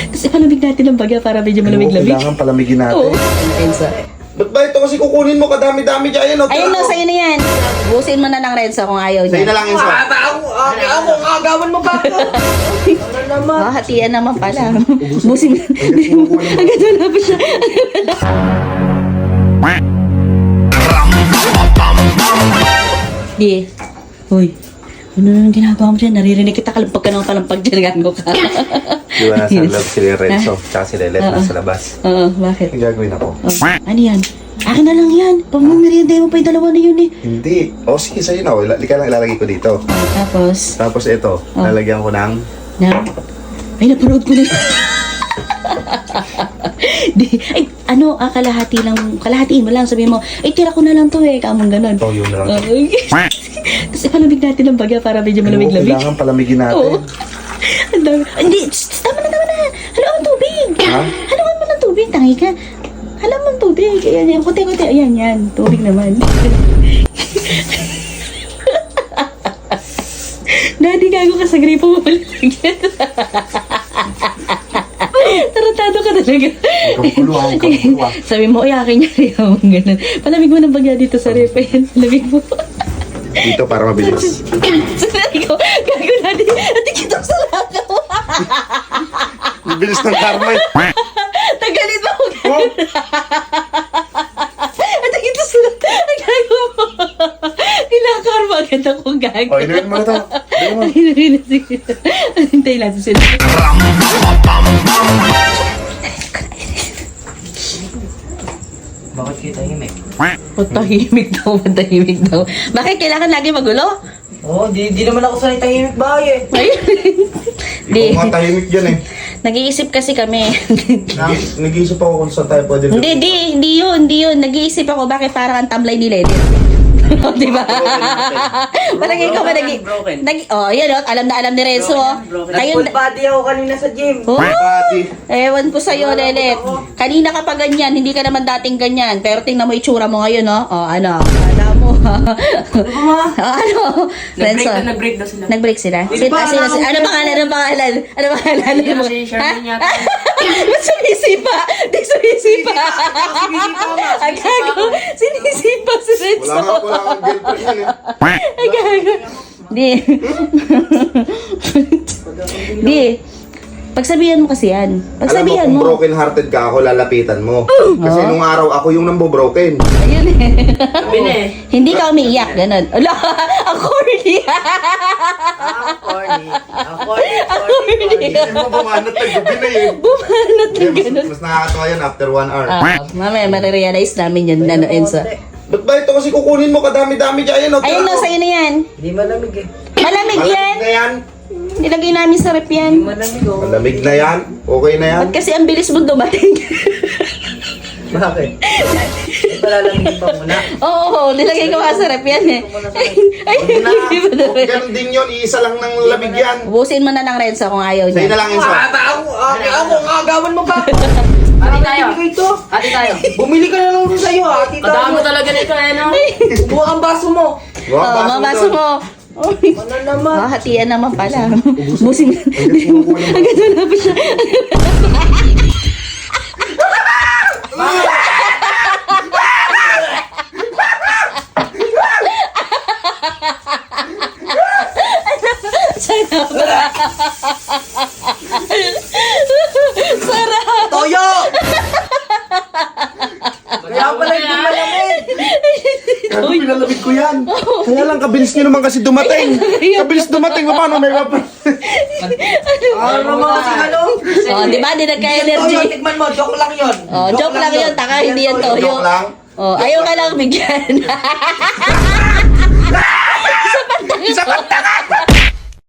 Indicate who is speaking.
Speaker 1: Tapos ipalamig natin ang bagya para medyo malamig-lamig.
Speaker 2: Kailangan palamigin natin.
Speaker 1: Oo. Renzo.
Speaker 2: Ba't ba ito kasi kukunin mo kadami-dami dyan?
Speaker 1: Ayun na, sa'yo na yan. Busin mo na ng Renzo kung ayaw
Speaker 2: Sa'yo na
Speaker 1: niya.
Speaker 2: lang yun, sir.
Speaker 3: Ako, agawan mo ba ako? Ano naman?
Speaker 1: Hatian naman pala. Busin mo. Agad wala pa siya. Di. Hoy. Ano nang ginagawa mo dyan? Naririnig kita kalampag ka ng kalampag dyan. Gago ka.
Speaker 2: Di ba nasa loob si Renzo? Tsaka si Lelet nasa labas.
Speaker 1: Oo, bakit?
Speaker 2: Ang gagawin ako?
Speaker 1: Oh. Ano yan? Akin na lang yan. Pamamerienda mo pa yung dalawa na yun eh.
Speaker 2: Hindi. O sige, sa'yo na. Lika lang ilalagay ko dito.
Speaker 1: Tapos,
Speaker 2: Tapos ito, lalagyan ko ng...
Speaker 1: ay, napanood ko na. Kalahati lang, kalahatiin mo lang, sabihin mo, tira ko na lang to kamong ganon.
Speaker 2: Toyo na lang.
Speaker 1: Tapos ipalamig natin ang bagya para medyo malamig-lamig.
Speaker 2: Kailangan palamigin
Speaker 1: Oo.
Speaker 2: natin.
Speaker 1: Ang dami. Hindi, tama na. Haluan mo tubig.
Speaker 2: Ha?
Speaker 1: Haluan mo ng tubig, tangi ka. Haluan mo ng tubig. Ayan, kunti-kunti. Ayan, yan. Tubig naman. Daddy, gago ka sa gripo mo malalagyan. Taratado ka talaga.
Speaker 2: Huwag kang kuluha.
Speaker 1: Sabi mo, akin niya rin ako. Ganun. Palamig mo ng bagya dito sa rep. Palamig mo.
Speaker 2: Dito para mabilis.
Speaker 1: Sabi ko, gago natin. Ate kita sa lakaw.
Speaker 2: Bilis ng karma.
Speaker 1: Tagalit mo ako.
Speaker 2: Oh,
Speaker 1: Ate kita sa lakaw. Gago mo. Kilakar mo agad ako gago.
Speaker 2: oh, inuwin mo na to. Inuwin mo.
Speaker 1: Inuwi na sige. Hintay lang sila.
Speaker 3: Bakit kita himik?
Speaker 1: Matahimik daw. Bakit kailangan lagi magulo?
Speaker 3: Oo, di naman ako sanay tahimik bahay eh.
Speaker 1: Ayun. Di.
Speaker 2: Ikaw nga tahimik dyan eh.
Speaker 1: Nag-iisip kasi kami.
Speaker 2: Nag-iisip ako kung saan tayo pwede.
Speaker 1: Hindi yun. Nag-iisip ako bakit parang ang tamlay ni Lenny. Di ba? Palagi ko ba
Speaker 3: broken.
Speaker 1: yun alam na alam ni Renzo.
Speaker 3: Nag-full body ako kanina sa gym.
Speaker 1: Oh,
Speaker 2: Body.
Speaker 1: ewan ko sa'yo, Lelet. Kanina ka pa ganyan, hindi ka naman dating ganyan. Pero tingnan mo itsura mo ngayon, no? Ano mo? Ano? Renzo.
Speaker 3: Nag-break daw sila.
Speaker 1: Nag-break sila? Ano pangalan?
Speaker 3: Hindi na si Sherman yata.
Speaker 1: Ba't sumisipa? Di sumisipa. Agago. Sinisipa si Renzo.
Speaker 2: Wala kang girlfriend yan eh.
Speaker 1: Agago. Di. Pagsabihan mo kasi yan. Pagsabihan
Speaker 2: Alam mo, kung
Speaker 1: mo.
Speaker 2: broken hearted ka ako, lalapitan mo. Kasi nung araw ako yung nambo-broken.
Speaker 1: Ayun eh.
Speaker 3: Sabi na eh.
Speaker 1: Hindi ka umiiyak, ganun. Ala, ang corny.
Speaker 3: Corny.
Speaker 2: Hindi mo bumanat na gabi na eh.
Speaker 1: Bumanat na ganun.
Speaker 2: Mas nakakatawa yan after 1 hour.
Speaker 1: Mamaya, marirealize namin yun, Enzo.
Speaker 2: Ba't ba ito kasi kukunin mo kadami-dami dyan?
Speaker 1: Ayun na, sa'yo na yan.
Speaker 3: Di malamig eh.
Speaker 1: Malamig yan.
Speaker 2: na yan.
Speaker 1: Nilagay namin sa rep yan.
Speaker 3: Malamig oh.
Speaker 2: Malamig na yan. Okay na yan.
Speaker 1: Ba't kasi ang bilis mo dumating?
Speaker 3: Bakit? Palalamigin pa muna.
Speaker 1: Oo, nilagay ko nga sa rep yan eh. Ay, hindi ba na rin?
Speaker 2: Ganun din yun. Iisa lang ng lamig yan.
Speaker 1: Ubusin mo na ng Renzo kung ayaw
Speaker 2: Sa'yo na
Speaker 1: niya.
Speaker 2: lang yun, sir.
Speaker 3: Ako, agawan mo ba ako?
Speaker 4: Ati tayo.
Speaker 3: Ito.
Speaker 4: Ati tayo.
Speaker 3: Bumili ka na lang sa'yo ha.
Speaker 4: Kadami talaga nito eh, no?
Speaker 3: Buha ang baso mo.
Speaker 2: Wow,
Speaker 1: Oo, mabaso mo. Oy.
Speaker 3: Ano naman?
Speaker 1: Hatian naman pala. Busin mo. Agad wala pa siya. Sarap. Sarap.
Speaker 3: Toyo! Kaya pala hindi malamig.
Speaker 2: Ano pinalamig ko yan? Kaya lang, kabilis nyo naman kasi dumating. Kabilis dumating. Paano may wapa?
Speaker 3: Ano naman kasi ano?
Speaker 1: Oh, di ba? Di
Speaker 3: Toyo,
Speaker 1: nagka-energy.
Speaker 3: tikman mo. Joke lang yun.
Speaker 1: Oh, joke lang yun. Taka, hindi yan toyo.
Speaker 2: Joke lang.
Speaker 1: Oh, ayaw ka lang bigyan.
Speaker 2: Isa pang tanga!